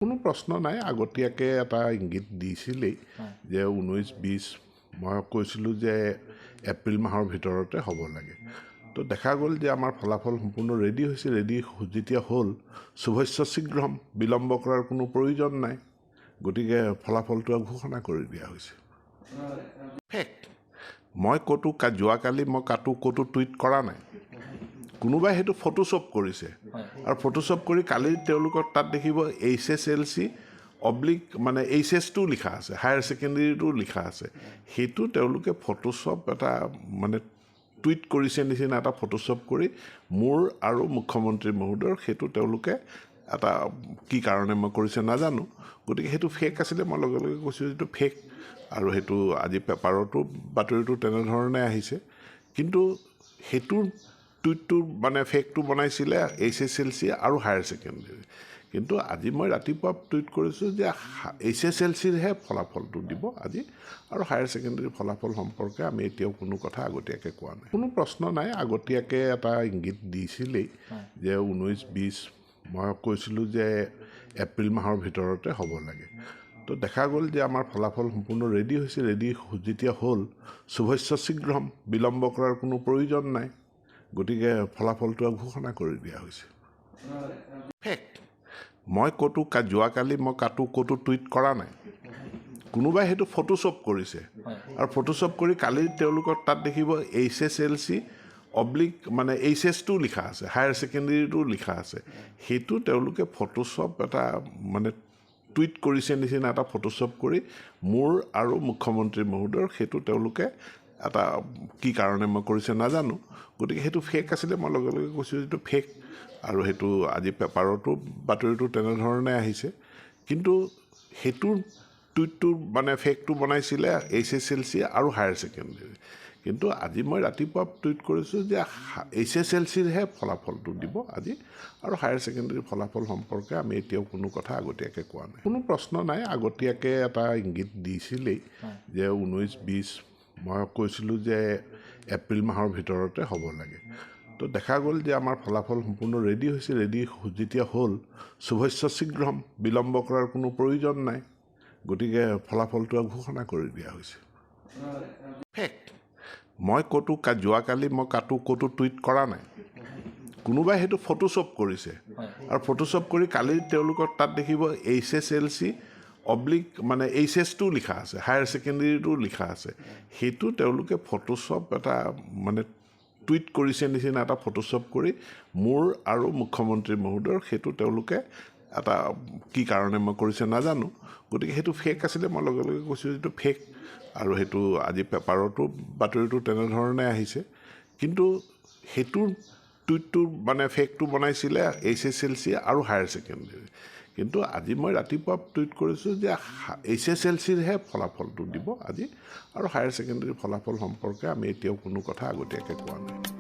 কোনো প্ৰশ্ন নাই আগতীয়াকৈ এটা ইংগিত দিছিলেই যে 19-20 মই কৈছিলোঁ যে এপ্ৰিল মাহৰ ভিতৰতে হ'ব লাগে তো দেখা গ'ল যে আমাৰ ফলাফল সম্পূৰ্ণ ৰেডি হৈছে ৰেডি যেতিয়া হ'ল শুভস্য শীঘ্ৰম বিলম্ব কৰাৰ কোনো প্ৰয়োজন নাই গতিকে ফলাফলটো ঘোষণা কৰি দিয়া হৈছে ফেক্ট মই ক'তো যোৱাকালি মই ক'তো টুইট কৰা নাই কোনোবাই সেইটো ফটোশ্বপ কৰিছে আৰু ফটোশ্বপ কৰি কালি তেওঁলোকৰ তাত দেখিব HSLC মানে HS2 লিখা আছে হায়াৰ ছেকেণ্ডেৰীটো লিখা আছে সেইটো তেওঁলোকে ফটোশ্বপ এটা মানে টুইট কৰিছে নিচিনা এটা ফটোশ্বপ কৰি মোৰ আৰু মুখ্যমন্ত্ৰী মহোদয়ৰ সেইটো তেওঁলোকে এটা কি কাৰণে মই কৰিছে নাজানো গতিকে সেইটো ফেক আছিলে মই লগে লগে কৈছোঁ যিটো ফেক আৰু সেইটো আজি পেপাৰতো বাতৰিটো তেনেধৰণে আহিছে কিন্তু সেইটোৰ টুইটটো মানে ফেকটো বনাইছিলে HSLC আৰু হায়াৰ ছেকেণ্ডেৰী কিন্তু আজি মই ৰাতিপুৱা টুইট কৰিছোঁ যে HSLCৰহে ফলাফলটো দিব আজি আৰু হায়াৰ ছেকেণ্ডেৰী ফলাফল সম্পৰ্কে আমি এতিয়াও কোনো কথা আগতীয়াকৈ কোৱা নাই কোনো প্ৰশ্ন নাই আগতীয়াকৈ এটা ইংগিত দিছিলেই যে 19-20 মই কৈছিলোঁ যে এপ্ৰিল মাহৰ ভিতৰতে হ'ব লাগে তো দেখা গ'ল যে আমাৰ ফলাফল সম্পূৰ্ণ ৰেডি হৈছে ৰেডি যেতিয়া হ'ল শুভস্য শীঘ্ৰম বিলম্ব কৰাৰ কোনো প্ৰয়োজন নাই গতিকে ফলাফলটো ঘোষণা কৰি দিয়া হৈছে ফেক্ট মই ক'তো যোৱাকালি মই ক'তো টুইট কৰা নাই কোনোবাই সেইটো ফটোশ্বপ কৰিছে আৰু ফটোশ্বপ কৰি কালি তেওঁলোকৰ তাত দেখিব HSLC মানে HS2 লিখা আছে হায়াৰ ছেকেণ্ডেৰীটো লিখা আছে সেইটো তেওঁলোকে ফটোশ্বপ এটা মানে টুইট কৰিছে নিচিনা এটা ফটোশ্বপ কৰি মোৰ আৰু মুখ্যমন্ত্ৰী মহোদয়ৰ সেইটো তেওঁলোকে এটা কি কাৰণে মই কৰিছে নাজানো গতিকে সেইটো ফেক আছিলে মই লগে লগে কৈছোঁ যিটো ফেক আৰু সেইটো আজি পেপাৰতো বাতৰিটো তেনেধৰণে আহিছে কিন্তু সেইটোৰ টুইটটো মানে ফেকটো বনাইছিলে HSLC আৰু হায়াৰ ছেকেণ্ডেৰী কিন্তু আজি মই ৰাতিপুৱা টুইট কৰিছোঁ যে HSLCৰহে ফলাফলটো দিব আজি আৰু হায়াৰ ছেকেণ্ডেৰী ফলাফল সম্পৰ্কে আমি এতিয়াও কোনো কথা আগতীয়াকৈ কোৱা নাই কোনো প্ৰশ্ন নাই আগতীয়াকৈ এটা ইংগিত দিছিলেই যে 19-20 মই কৈছিলোঁ যে এপ্ৰিল মাহৰ ভিতৰতে হ'ব লাগে তো দেখা গ'ল যে আমাৰ ফলাফল সম্পূৰ্ণ ৰেডি হৈছে ৰেডি যেতিয়া হ'ল শুভস্য শীঘ্ৰম বিলম্ব কৰাৰ কোনো প্ৰয়োজন নাই গতিকে ফলাফলটো ঘোষণা কৰি দিয়া হৈছে ফেক্ট মই ক'তো যোৱাকালি মই ক'তো টুইট কৰা নাই কোনোবাই সেইটো ফটোশ্বপ কৰিছে আৰু ফটোশ্বপ কৰি কালি তেওঁলোকৰ তাত দেখিব HSLC মানে HS2 লিখা আছে হায়াৰ ছেকেণ্ডেৰীটো লিখা আছে সেইটো তেওঁলোকে ফটোশ্বপ এটা মানে টুইট কৰিছে নিচিনা এটা ফটোশ্বপ কৰি মোৰ আৰু মুখ্যমন্ত্ৰী মহোদয়ৰ সেইটো তেওঁলোকে এটা কি কাৰণে মই কৰিছে নাজানো গতিকে সেইটো ফেক আছিলে মই লগে লগে কৈছোঁ যিটো ফেক আৰু সেইটো আজি পেপাৰতো বাতৰিটো তেনেধৰণে আহিছে কিন্তু সেইটোৰ টুইটটো মানে ফেকটো বনাইছিলে HSLC আৰু হায়াৰ ছেকেণ্ডেৰী কিন্তু আজি মই ৰাতিপুৱা টুইট কৰিছোঁ যে HSLCৰহে ফলাফলটো দিব আজি আৰু হায়াৰ ছেকেণ্ডেৰী ফলাফল সম্পৰ্কে আমি এতিয়াও কোনো কথা আগতীয়াকৈ কোৱা নাই